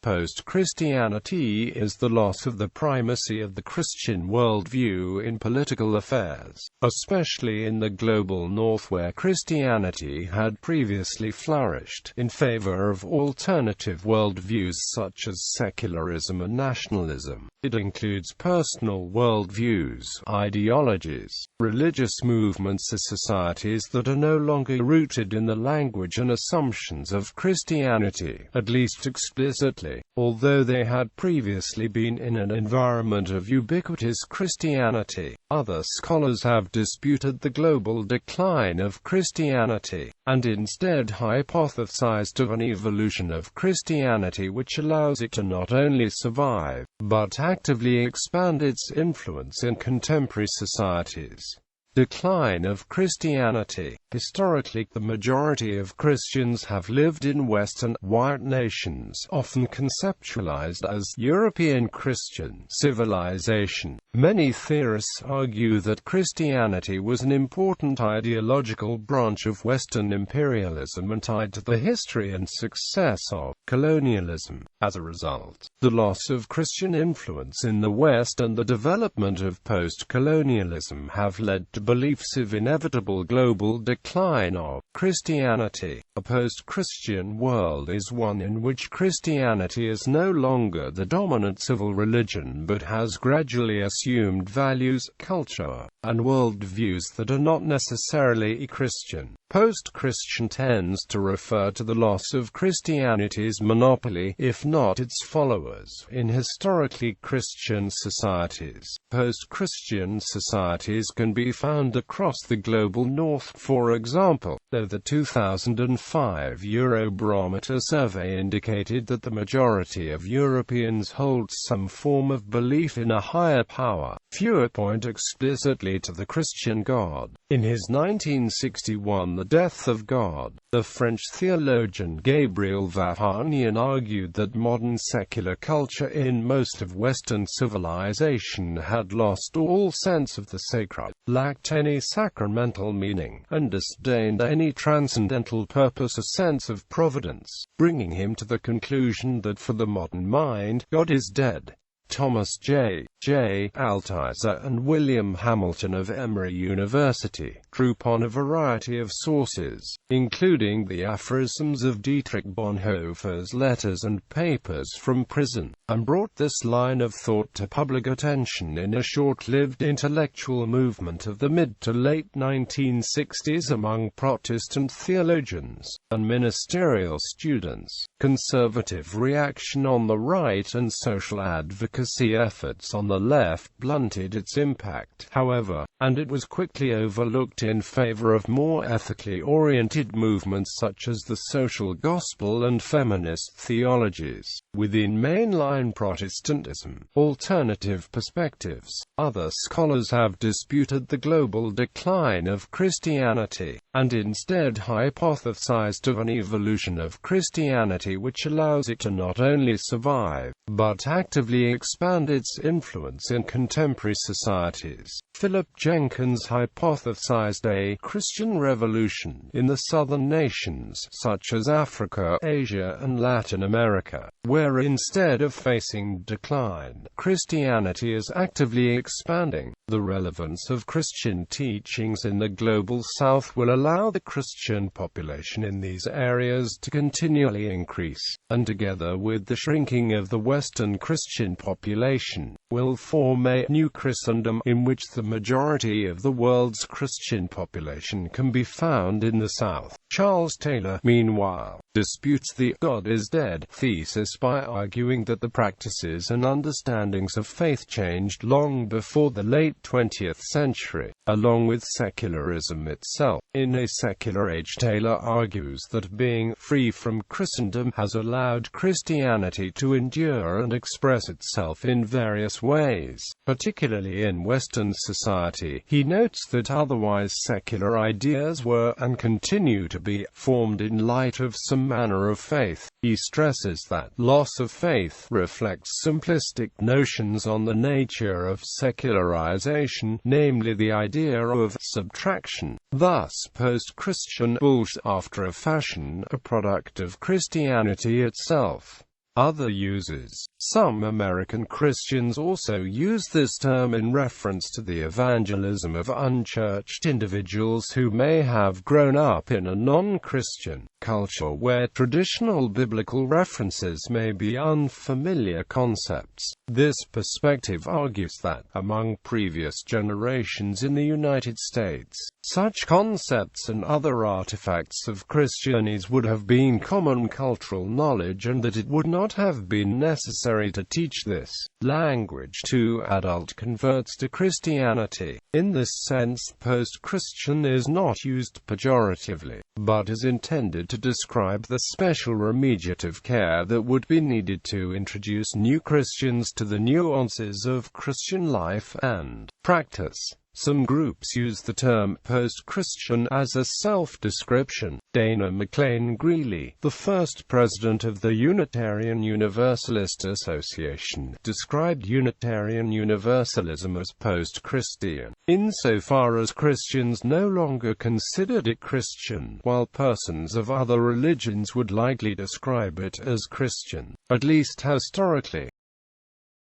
Post-Christianity is the loss of the primacy of the Christian worldview in political affairs, especially in the global North where Christianity had previously flourished, in favor of alternative worldviews such as secularism and nationalism. It includes personal worldviews, ideologies, religious movements, and societies that are no longer rooted in the language and assumptions of Christianity, at least explicitly, although they had previously been in an environment of ubiquitous Christianity. Other scholars have disputed the global decline of Christianity, and instead hypothesized of an evolution of Christianity which allows it to not only survive, but actively expand its influence in contemporary societies. Decline of Christianity. Historically, the majority of Christians have lived in Western, white nations, often conceptualized as European Christian civilization. Many theorists argue that Christianity was an important ideological branch of Western imperialism and tied to the history and success of colonialism. As a result, the loss of Christian influence in the West and the development of post-colonialism have led to beliefs of inevitable global decline of Christianity. A post-Christian world is one in which Christianity is no longer the dominant civil religion but has gradually assumed values, culture, and worldviews that are not necessarily Christian. Post-Christian tends to refer to the loss of Christianity's monopoly, if not its followers, in historically Christian societies. Post-Christian societies can be found across the global North. For example, though the 2005 Eurobarometer survey indicated that the majority of Europeans hold some form of belief in a higher power, fewer point explicitly to the Christian God. In his 1961 The Death of God, the French theologian Gabriel Vahanian argued that modern secular culture in most of Western civilization had lost all sense of the sacred, lacked any sacramental meaning, and disdained any transcendental purpose, a sense of providence, bringing him to the conclusion that for the modern mind, God is dead. Thomas J. Altizer and William Hamilton of Emory University drew upon a variety of sources, including the aphorisms of Dietrich Bonhoeffer's letters and papers from prison, and brought this line of thought to public attention in a short-lived intellectual movement of the mid to late 1960s among Protestant theologians and ministerial students. Conservative reaction on the right and social advocacy efforts on the left blunted its impact, however, and it was quickly overlooked in favor of more ethically oriented movements such as the social gospel and feminist theologies. Within mainline Protestantism, alternative perspectives. Other scholars have disputed the global decline of Christianity, and instead hypothesized of an evolution of Christianity which allows it to not only survive, but actively expand its influence in contemporary societies. Philip Jenkins hypothesized a Christian revolution in the southern nations, such as Africa, Asia, and Latin America, where instead of facing decline, Christianity is actively expanding. The relevance of Christian teachings in the global South will allow the Christian population in these areas to continually increase, and together with the shrinking of the Western Christian population, will form a new Christendom in which the majority of the world's Christian population can be found in the South. Charles Taylor, meanwhile, disputes the God is dead thesis by arguing that the practices and understandings of faith changed long before the late 20th century, along with secularism itself. In A Secular Age, Taylor argues that being free from Christendom has allowed Christianity to endure and express itself in various ways, particularly in Western society. He notes that otherwise secular ideas were, and continue to be, formed in light of some manner of faith. He stresses that loss of faith reflects simplistic notions on the nature of secularization, namely the idea of subtraction. Thus, post-Christian bullshit, after a fashion, a product of Christianity itself. Other uses. Some American Christians also use this term in reference to the evangelism of unchurched individuals who may have grown up in a non-Christian culture where traditional biblical references may be unfamiliar concepts. This perspective argues that, among previous generations in the United States, such concepts and other artifacts of Christianity would have been common cultural knowledge and that it would not have been necessary to teach this language to adult converts to Christianity. In this sense, post-Christian is not used pejoratively, but is intended to describe the special remediative care that would be needed to introduce new Christians to the nuances of Christian life and practice. Some groups use the term post-Christian as a self-description. Dana McLean Greeley, the first president of the Unitarian Universalist Association, described Unitarian Universalism as post-Christian, insofar as Christians no longer considered it Christian, while persons of other religions would likely describe it as Christian, at least historically.